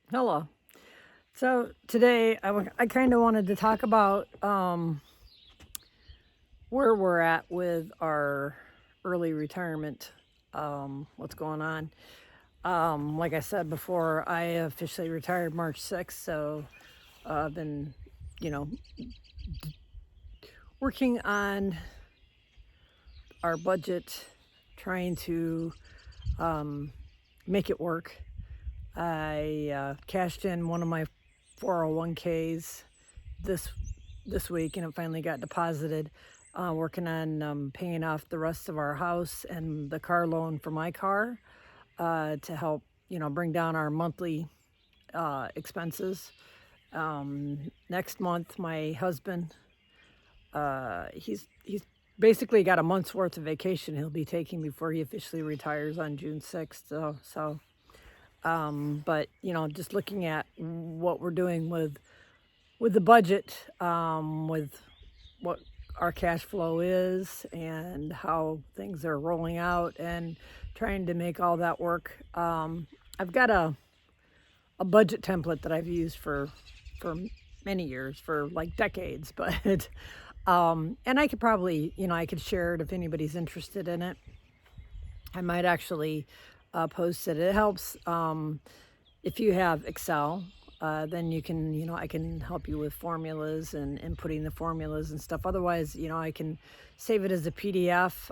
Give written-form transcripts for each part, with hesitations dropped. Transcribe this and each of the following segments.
Hello. So today I kind of wanted to talk about where we're at with our early retirement, what's going on. Like I said before, I officially retired March 6th, so I've been, you know, working on our budget, trying to make it work. I cashed in one of my 401ks this this week, and it finally got deposited. Working on paying off the rest of our house and the car loan for my car to help, bring down our monthly expenses. Next month, my husband, he's basically got a month's worth of vacation he'll be taking before he officially retires on June 6th. But just looking at what we're doing with the budget, with what our cash flow is and how things are rolling out and trying to make all that work. I've got a budget template that I've used for many years, for like decades, but and I could probably, I could share it if anybody's interested in it. I might actually post it. It helps if you have Excel. Then you can, I can help you with formulas and putting the formulas and stuff. Otherwise, I can save it as a PDF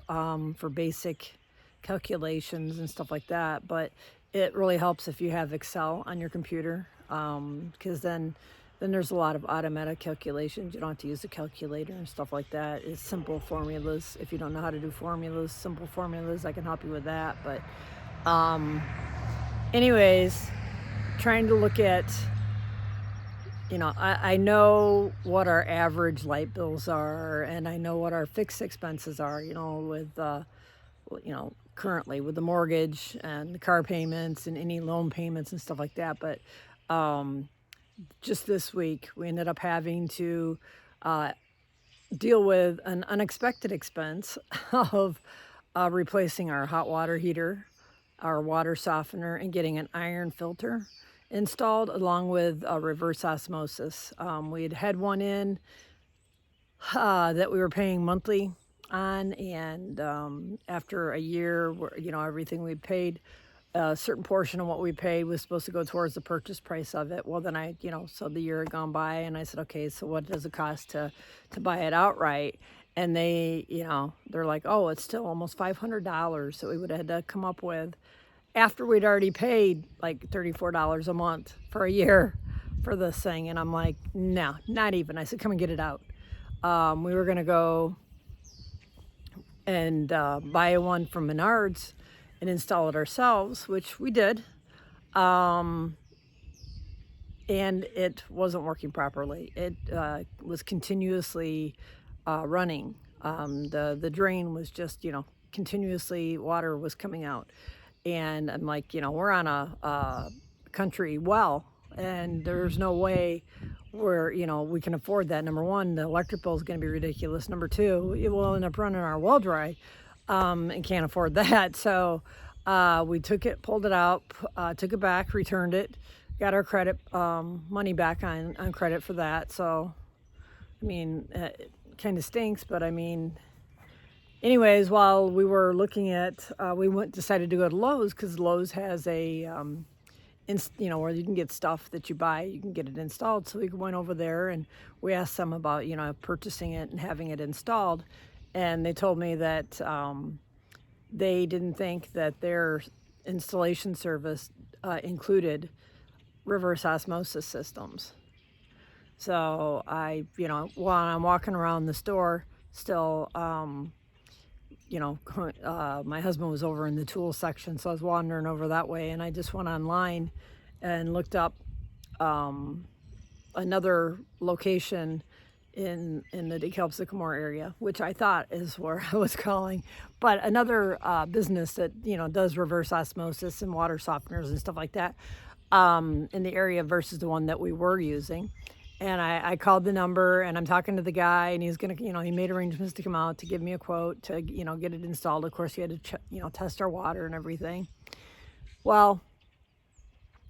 for basic calculations and stuff like that. But it really helps if you have Excel on your computer, because then there's a lot of automatic calculations. You don't have to use a calculator and stuff like that. It's simple formulas. If you don't know how to do formulas, simple formulas, I can help you with that. But anyways, trying to look at, I know what our average light bills are, and I know what our fixed expenses are, with, currently with the mortgage and the car payments and any loan payments and stuff like that. But just this week, we ended up having to deal with an unexpected expense of replacing our hot water heater, our water softener, and getting an iron filter installed along with reverse osmosis. We had one in that we were paying monthly on, and after a year, everything we paid, a certain portion of what we paid was supposed to go towards the purchase price of it. Well, then so the year had gone by, and I said, okay, so what does it cost to buy it outright? And they're like, oh, it's still almost $500 that we would have had to come up with after we'd already paid like $34 a month for a year for this thing. And I'm like, no, not even. I said, come and get it out. We were going to go and buy one from Menards and install it ourselves, which we did. And it wasn't working properly. It was continuously running. The drain was just, continuously water was coming out. And I'm like, we're on a country well, and there's no way we can afford that. Number one, the electric bill is going to be ridiculous. Number two, it will end up running our well dry, and can't afford that. So we took it, pulled it out, took it back, returned it, got our credit money back on credit for that. So, I mean, it kind of stinks, but I mean, anyways, while we were looking at, we decided to go to Lowe's because Lowe's has a, where you can get stuff that you buy, you can get it installed. So we went over there and we asked them about, purchasing it and having it installed. And they told me that they didn't think that their installation service included reverse osmosis systems. So while I'm walking around the store still, my husband was over in the tool section, so I was wandering over that way, and I just went online and looked up another location in the DeKalb Sycamore area, which I thought is where I was calling, but another business that does reverse osmosis and water softeners and stuff like that in the area versus the one that we were using. And I called the number, and I'm talking to the guy, and he's gonna, he made arrangements to come out to give me a quote to, get it installed. Of course, he had to, test our water and everything. Well,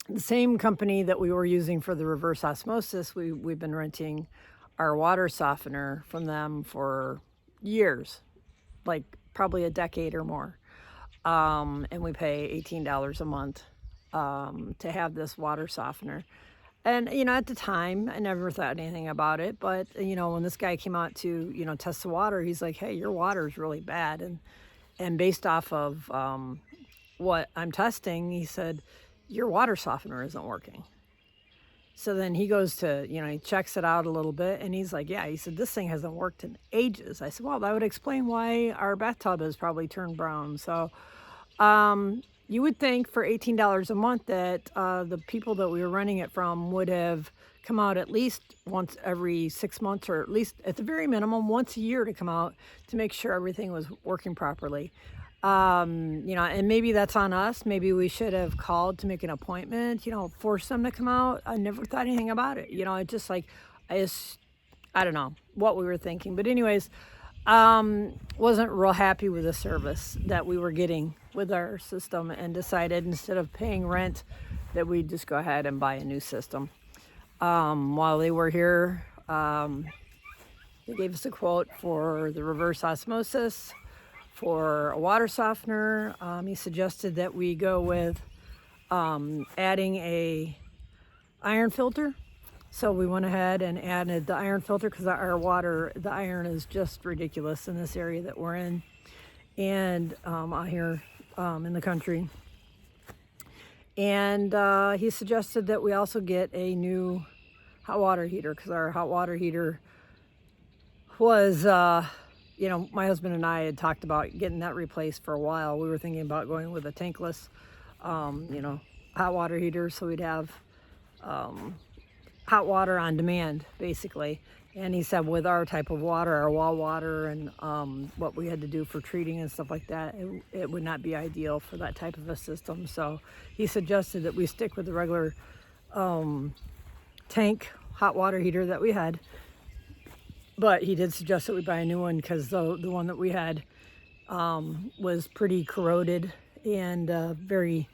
the same company that we were using for the reverse osmosis, we've been renting our water softener from them for years, like probably a decade or more. And we pay $18 a month to have this water softener. And, at the time, I never thought anything about it. But, when this guy came out to, test the water, he's like, hey, your water is really bad. And based off of what I'm testing, he said, your water softener isn't working. So then he goes to, he checks it out a little bit, and he's like, yeah, he said, this thing hasn't worked in ages. I said, well, that would explain why our bathtub has probably turned brown. So you would think for $18 a month that the people that we were renting it from would have come out at least once every 6 months, or at least at the very minimum once a year, to come out to make sure everything was working properly. And maybe that's on us. Maybe we should have called to make an appointment, force them to come out. I never thought anything about it. It just like, I don't know what we were thinking. But anyways, wasn't real happy with the service that we were getting with our system, and decided instead of paying rent that we'd just go ahead and buy a new system. While they were here, they gave us a quote for the reverse osmosis, for a water softener. He suggested that we go with adding a iron filter. So we went ahead and added the iron filter, because our water, the iron is just ridiculous in this area that we're in, and out here in the country. And he suggested that we also get a new hot water heater, because our hot water heater was, my husband and I had talked about getting that replaced for a while. We were thinking about going with a tankless, hot water heater, so we'd have hot water on demand, basically. And he said with our type of water, our well water, and what we had to do for treating and stuff like that, it would not be ideal for that type of a system. So he suggested that we stick with the regular tank hot water heater that we had. But he did suggest that we buy a new one, because the one that we had was pretty corroded and very,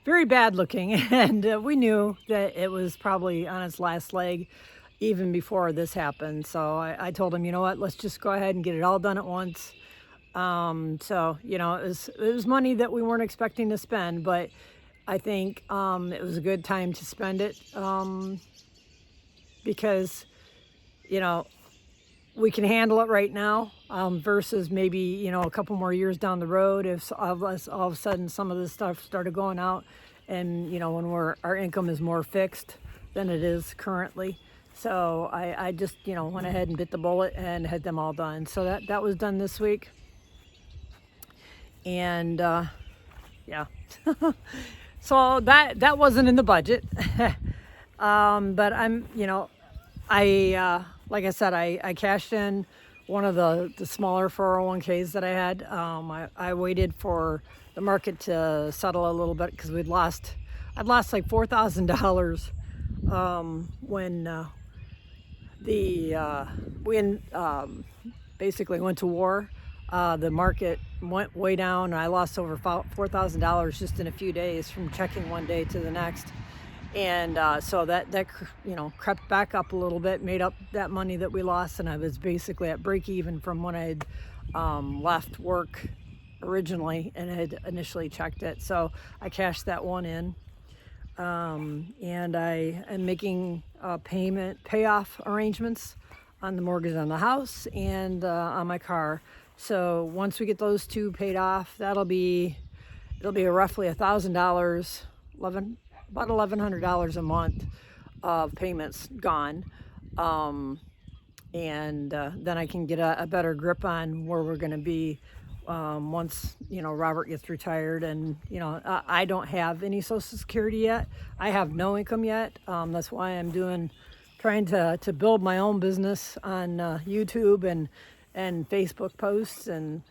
very bad looking. And we knew that it was probably on its last leg even before this happened. So I told him, you know what, let's just go ahead and get it all done at once. So, it was money that we weren't expecting to spend, but I think it was a good time to spend it, because, we can handle it right now, versus maybe, a couple more years down the road, if all of a sudden some of this stuff started going out, and, when our income is more fixed than it is currently. So I just, went ahead and bit the bullet and had them all done. So that was done this week. And yeah, so that wasn't in the budget. But I'm, like I said, I cashed in one of the smaller 401ks that I had. I waited for the market to settle a little bit, because I'd lost like $4,000 when we basically went to war. The market went way down, and I lost over $4,000 just in a few days from checking one day to the next. And so that crept back up a little bit, made up that money that we lost, and I was basically at break even from when I had left work originally and had initially checked it. So I cashed that one in, and I am making payoff arrangements on the mortgage on the house and on my car. So once we get those two paid off, it'll be roughly $1,000, about $1,100 a month of payments gone. And then I can get a better grip on where we're going to be once, Robert gets retired. And, I don't have any Social Security yet. I have no income yet. That's why I'm trying to build my own business on YouTube and Facebook posts and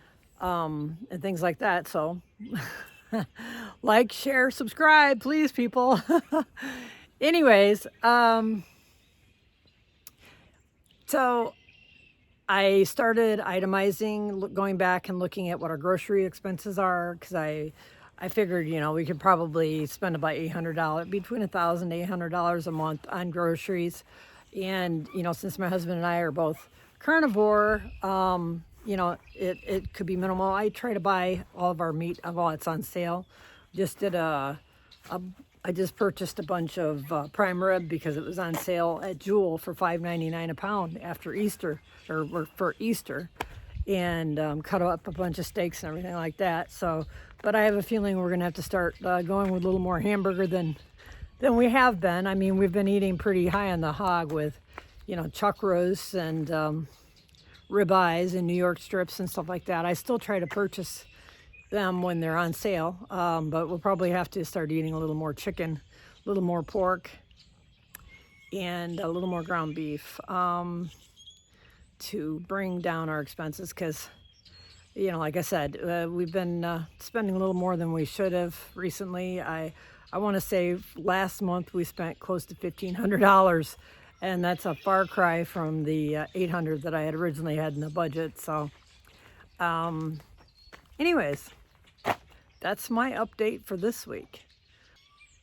things like that. So like, share, subscribe, please, people. Anyways, so I started itemizing, going back and looking at what our grocery expenses are, because I figured, you know, we could probably spend about $800, between $1,000 to $800 a month on groceries. And, you know, since my husband and I are both carnivore, you know, it could be minimal. I try to buy all of our meat while it's on sale. Just did I just purchased a bunch of prime rib because it was on sale at Jewel for $5.99 a pound after Easter, or for Easter, and cut up a bunch of steaks and everything like that. So, but I have a feeling we're gonna have to start going with a little more hamburger than we have been. I mean, we've been eating pretty high on the hog with, you know, chuck roasts and ribeyes and New York strips and stuff like that. I still try to purchase them when they're on sale, but we'll probably have to start eating a little more chicken, a little more pork, and a little more ground beef to bring down our expenses, because, you know, like I said, we've been spending a little more than we should have recently. I want to say last month we spent close to $1,500, and that's a far cry from the $800 that I had originally had in the budget. So anyways, that's my update for this week.